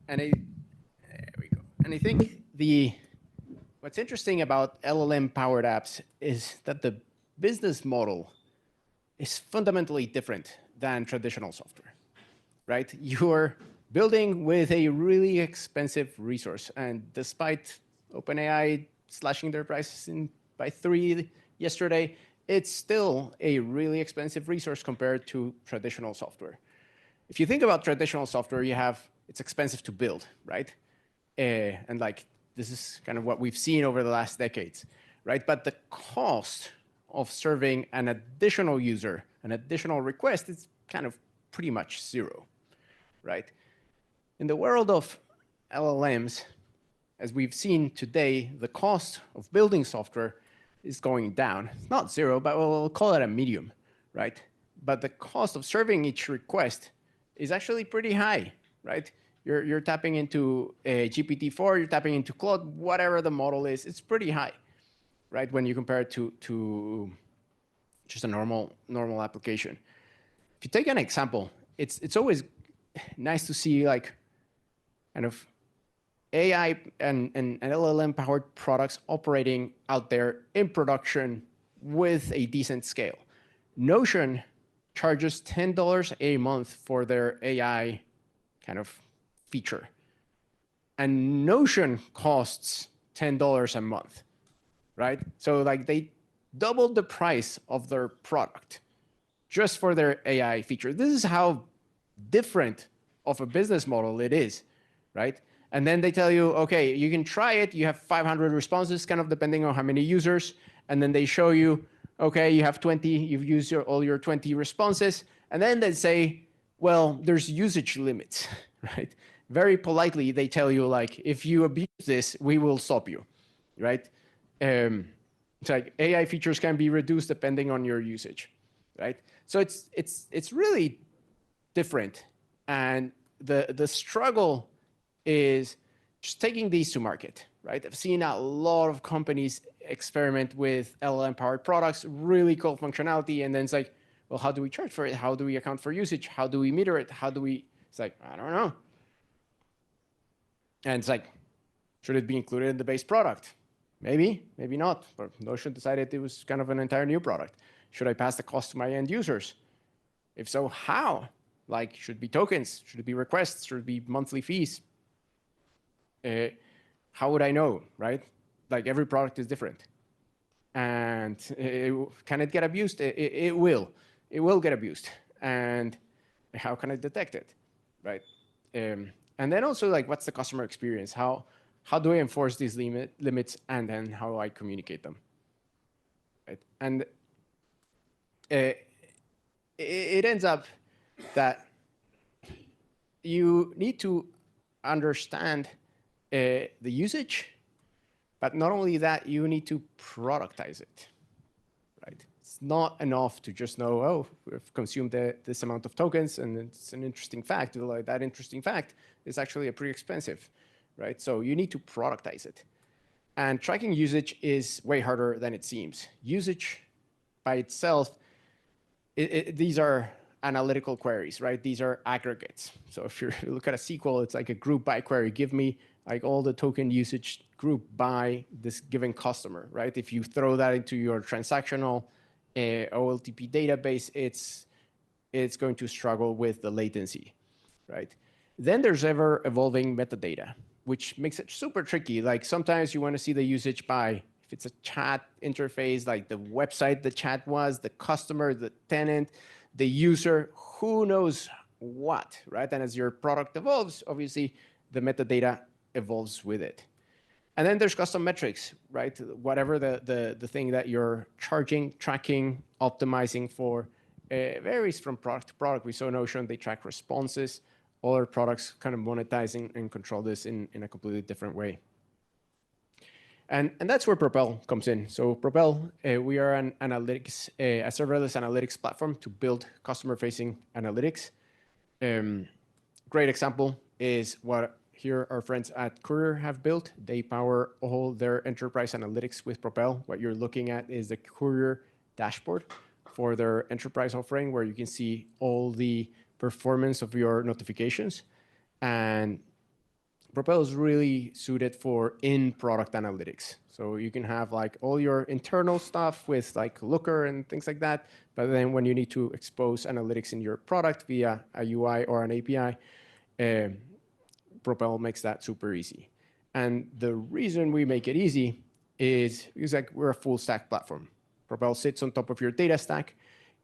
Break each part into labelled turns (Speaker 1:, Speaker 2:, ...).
Speaker 1: There we go. And I think what's interesting about LLM powered apps is that the business model is fundamentally different than traditional software, right? You're building with a really expensive resource, and despite OpenAI slashing their prices by 3 yesterday, it's still a really expensive resource compared to traditional software. If you think about traditional software, it's expensive to build, right? And like this is kind of what we've seen over the last decades, right? But the cost of serving an additional user, an additional request, is kind of pretty much zero, right? In the world of LLMs, as we've seen today, the cost of building software is going down. It's not zero, but we'll call it a medium, right? But the cost of serving each request is actually pretty high, right? You're tapping into a GPT-4, you're tapping into Claude, whatever the model is, it's pretty high, right? When you compare it to just a normal application. If you take an example, it's always nice to see like kind of AI and LLM powered products operating out there in production with a decent scale. Notion charges $10 a month for their AI kind of feature. And Notion costs $10 a month, right? So like they doubled the price of their product just for their AI feature. This is how different of a business model it is, right? And then they tell you, okay, you can try it. You have 500 responses, kind of depending on how many users. And then they show you, okay, you have 20, you've used all your 20 responses. And then they say, well, there's usage limits, right? Very politely, they tell you, like, if you abuse this, we will stop you, right? It's like AI features can be reduced depending on your usage, right? So it's really different. And the struggle is just taking these to market, right? I've seen a lot of companies experiment with LLM-powered products, really cool functionality, and then it's like, well, how do we charge for it? How do we account for usage? How do we meter it? How do we? It's like, I don't know. And it's like, should it be included in the base product? Maybe, maybe not. But Notion decided it was kind of an entire new product. Should I pass the cost to my end users? If so, how? Like, should it be tokens? Should it be requests? Should it be monthly fees? How would I know, right? Like every product is different. And can it get abused? It will. It will get abused. And how can I detect it, right? And then also, like, what's the customer experience? How do I enforce these limits, and then how do I communicate them, right? And it ends up that you need to understand the usage, but not only that, you need to productize it, right? It's not enough to just know, oh, we've consumed this amount of tokens, and it's an interesting fact. Like that interesting fact is actually pretty expensive, right? So you need to productize it. And tracking usage is way harder than it seems. Usage by itself, these are analytical queries, right? These are aggregates. So if you look at a SQL, it's like a group by query. Give me like all the token usage group by this given customer, right? If you throw that into your transactional OLTP database, it's going to struggle with the latency, right? Then there's ever evolving metadata, which makes it super tricky. Like sometimes you want to see the usage by, if it's a chat interface, like the website the chat was, the customer, the tenant, the user, who knows what, right? And as your product evolves, obviously the metadata evolves with it. And then there's custom metrics, right? Whatever the thing that you're charging, tracking, optimizing for varies from product to product. We saw Notion, they track responses. Other products kind of monetizing and control this in a completely different way. And that's where Propel comes in. So Propel, we are an analytics, a serverless analytics platform to build customer-facing analytics. Great example is what here our friends at Courier have built. They power all their enterprise analytics with Propel. What you're looking at is the Courier dashboard for their enterprise offering, where you can see all the performance of your notifications. And Propel is really suited for in-product analytics. So you can have like all your internal stuff with like Looker and things like that. But then when you need to expose analytics in your product via a UI or an API, Propel makes that super easy. And the reason we make it easy is because like we're a full stack platform. Propel sits on top of your data stack,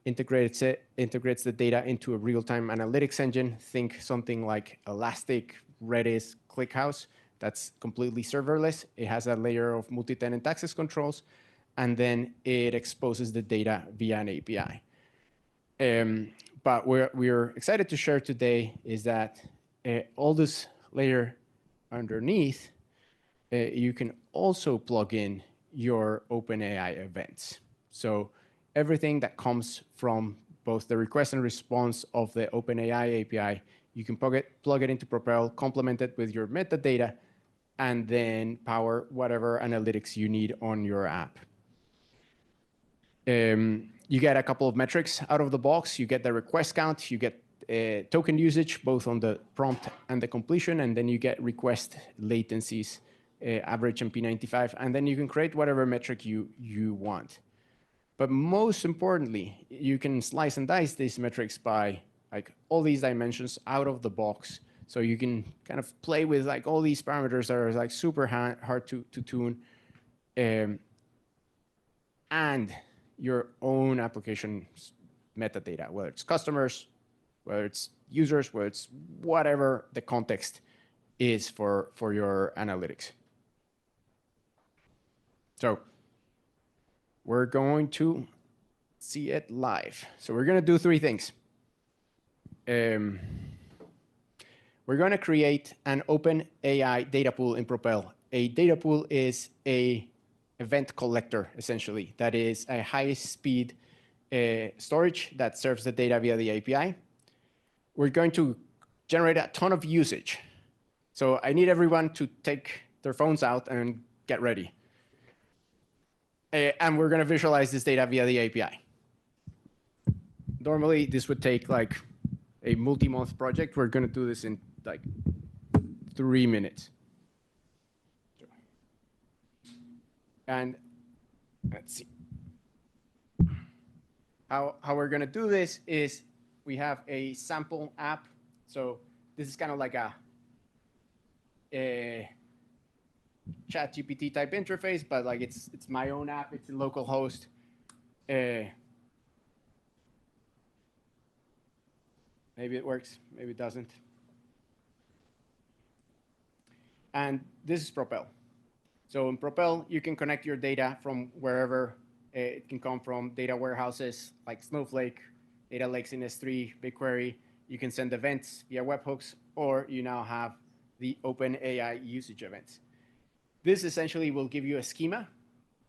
Speaker 1: integrates the data into a real-time analytics engine. Think something like Elastic, Redis, ClickHouse. That's completely serverless. It has a layer of multi-tenant access controls, and then it exposes the data via an API. But we're excited to share today is that all this layer underneath, you can also plug in your OpenAI events. So everything that comes from both the request and response of the OpenAI API, you can plug it into Propel, complement it with your metadata, and then power whatever analytics you need on your app. You get a couple of metrics out of the box. You get the request count, you get token usage, both on the prompt and the completion, and then you get request latencies, average and P95, and then you can create whatever metric you want. But most importantly, you can slice and dice these metrics by like all these dimensions out of the box. So you can kind of play with like all these parameters that are like super hard to tune, and your own application metadata, whether it's customers, whether it's users, whether it's whatever the context is for your analytics. So we're going to see it live. So we're going to do three things. We're going to create an OpenAI data pool in Propel. A data pool is a event collector, essentially. That is a high-speed storage that serves the data via the API. We're going to generate a ton of usage. So I need everyone to take their phones out and get ready. And we're going to visualize this data via the API. Normally, this would take like a multi-month project. We're going to do this in like 3 minutes. And let's see. How we're going to do this is we have a sample app. So this is kind of like a ChatGPT type interface, but like it's my own app. It's in localhost. Maybe it works. Maybe it doesn't. And this is Propel. So in Propel, you can connect your data from wherever. It can come from data warehouses like Snowflake, data lakes in S3, BigQuery. You can send events via webhooks, or you now have the OpenAI usage events. This essentially will give you a schema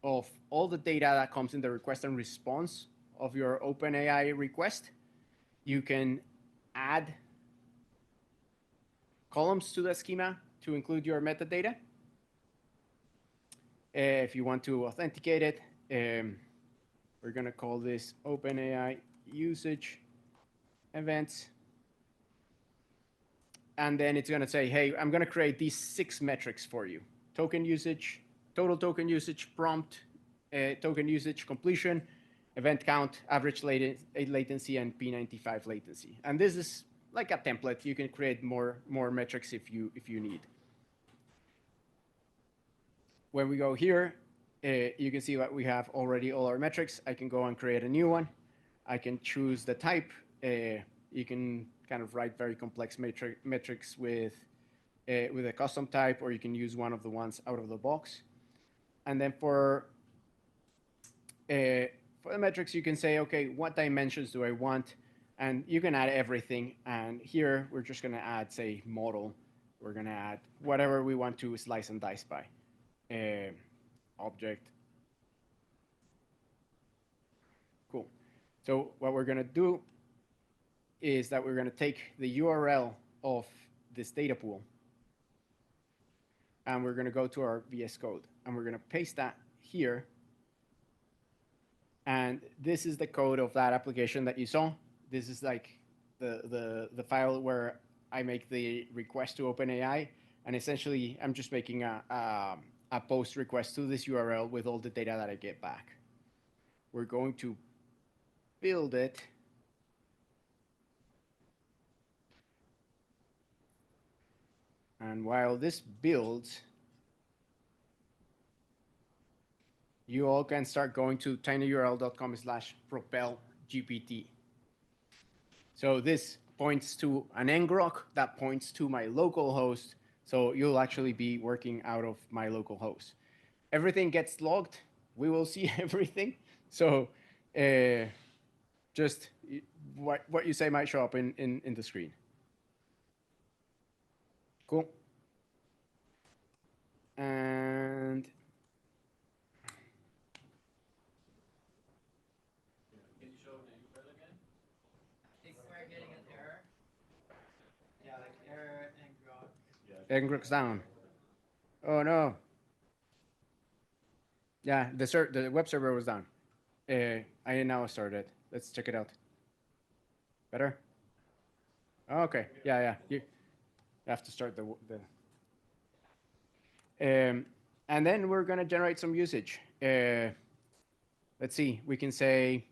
Speaker 1: of all the data that comes in the request and response of your OpenAI request. You can add columns to the schema to include your metadata. If you want to authenticate it, we're going to call this OpenAI usage events. And then it's going to say, hey, I'm going to create these 6 metrics for you. Token usage, total token usage, prompt, token usage, completion, event count, average latency, and P95 latency. And this is like a template. You can create more metrics if you need. When we go here, you can see that we have already all our metrics. I can go and create a new one. I can choose the type. You can kind of write very complex metrics with a custom type, or you can use one of the ones out of the box. And then for the metrics, you can say, okay, what dimensions do I want? And you can add everything. And here, we're just going to add, say, model. We're going to add whatever we want to slice and dice by. Object. Cool. So what we're going to do is that we're going to take the URL of this data pool, and we're going to go to our VS Code, and we're going to paste that here. And this is the code of that application that you saw. This is like the file where I make the request to OpenAI, And essentially, I'm just making a post request to this URL with all the data that I get back. We're going to build it. And while this builds, you all can start going to tinyurl.com/propelgpt. So this points to an ngrok that points to my local host. So you'll actually be working out of my local host. Everything gets logged. We will see everything. So just what you say might show up in the screen. Cool. And ngrok's down. Oh no. Yeah, the web server was down. I now started. Let's check it out. Better? Oh, okay. Yeah, yeah. You have to start and then we're gonna generate some usage. Let's see. We can say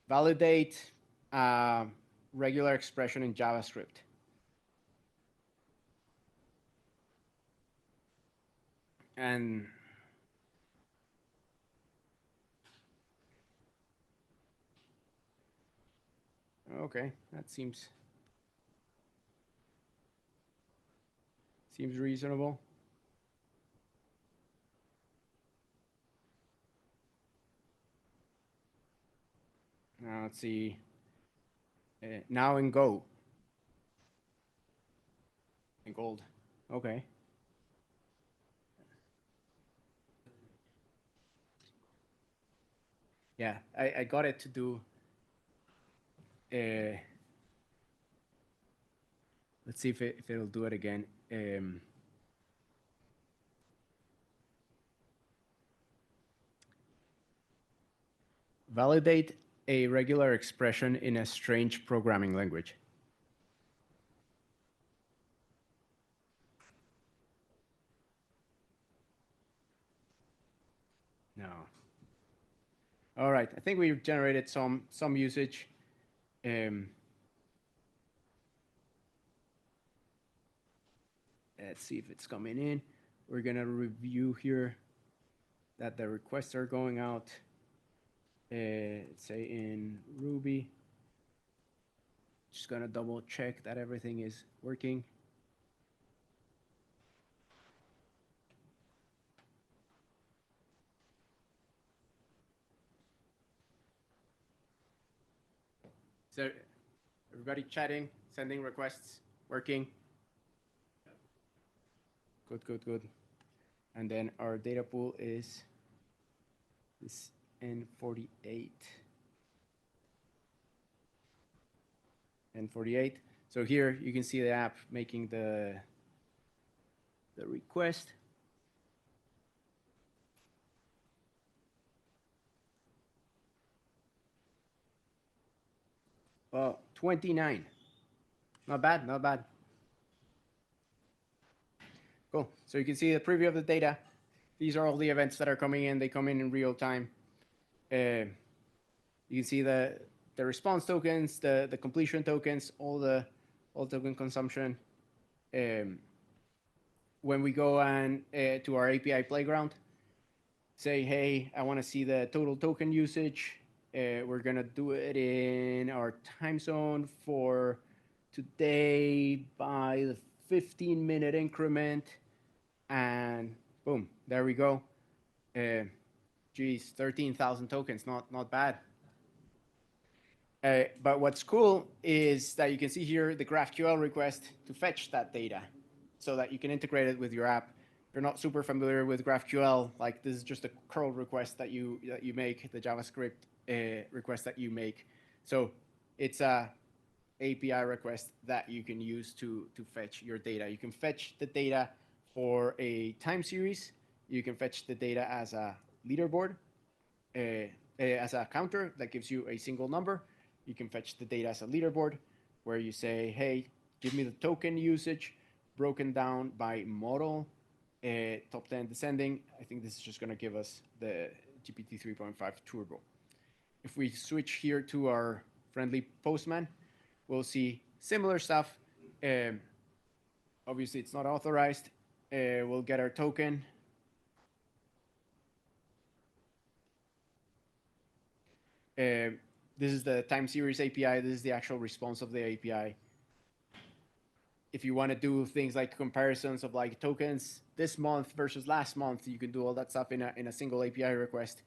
Speaker 1: validate regular expression in JavaScript. And okay, that seems reasonable. Now let's see. Now in Go. In gold. Okay. Yeah, I got it to do. Let's see if it'll do it again. Validate a regular expression in a strange programming language. No. All right, I think we've generated some usage. Let's see if it's coming in. We're gonna review here that the requests are going out. Say in Ruby. Just gonna double check that everything is working. So everybody chatting, sending requests, working. Good, good, good. And then our data pool is this N48. N48. So here you can see the app making the request. Well, 29. Not bad, not bad. Cool. So you can see the preview of the data. These are all the events that are coming in. They come in real time. You can see the response tokens, the completion tokens, all token consumption. When we go and to our API playground, say, hey, I want to see the total token usage. We're gonna do it in our time zone for today by the 15-minute increment, and boom, there we go. Geez, 13,000 tokens, not bad. But what's cool is that you can see here the GraphQL request to fetch that data so that you can integrate it with your app. If you're not super familiar with GraphQL, like this is just a curl request that you make, the JavaScript request that you make. So it's a API request that you can use to fetch your data. You can fetch the data for a time series. You can fetch the data as a leaderboard, as a counter that gives you a single number. You can fetch the data as a leaderboard where you say, hey, give me the token usage broken down by model, top 10 descending. I think this is just going to give us the GPT 3.5 Turbo. If we switch here to our friendly Postman, we'll see similar stuff. Um, Obviously, it's not authorized. We'll get our token. This is the time series API. This is the actual response of the API. If you want to do things like comparisons of like tokens this month versus last month, you can do all that stuff in a single API request.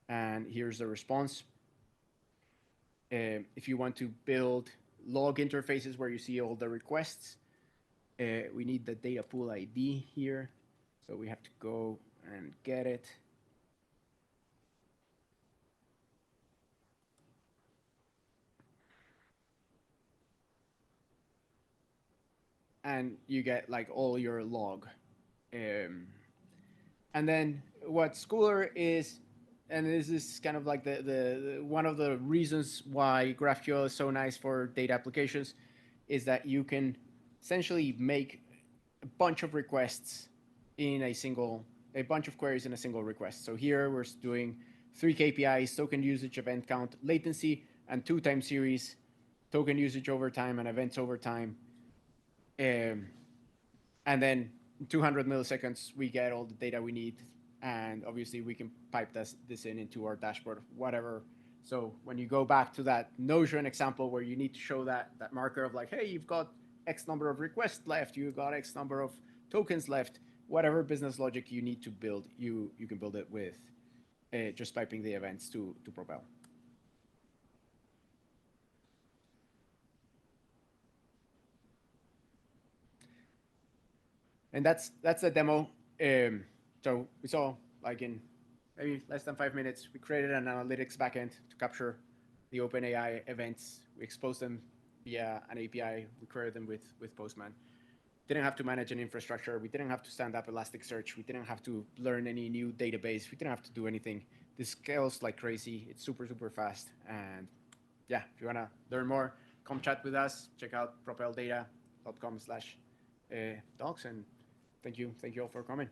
Speaker 1: And here's the response. If you want to build log interfaces where you see all the requests, we need the data pool ID here. So we have to go and get it. And you get like all your log. Um, and then what's cooler is, and this is kind of like the one of the reasons why GraphQL is so nice for data applications, is that you can essentially make a bunch of requests in a bunch of queries in a single request. So here we're doing 3 KPIs: token usage, event count, latency, and 2 time series: token usage over time and events over time. Um, and then 200 milliseconds, we get all the data we need. And obviously we can pipe this into our dashboard, whatever. So when you go back to that Notion example where you need to show that marker of like, hey, you've got X number of requests left, you've got X number of tokens left, whatever business logic you need to build, you can build it with just piping the events to Propel. And that's a demo. So we saw like in maybe less than 5 minutes, we created an analytics backend to capture the OpenAI events. We exposed them via an API. We queried them with Postman. Didn't have to manage an infrastructure. We didn't have to stand up Elasticsearch. We didn't have to learn any new database. We didn't have to do anything. This scales like crazy. It's super, super fast. And yeah, if you want to learn more, come chat with us. Check out propeldata.com/docs. And thank you all for coming.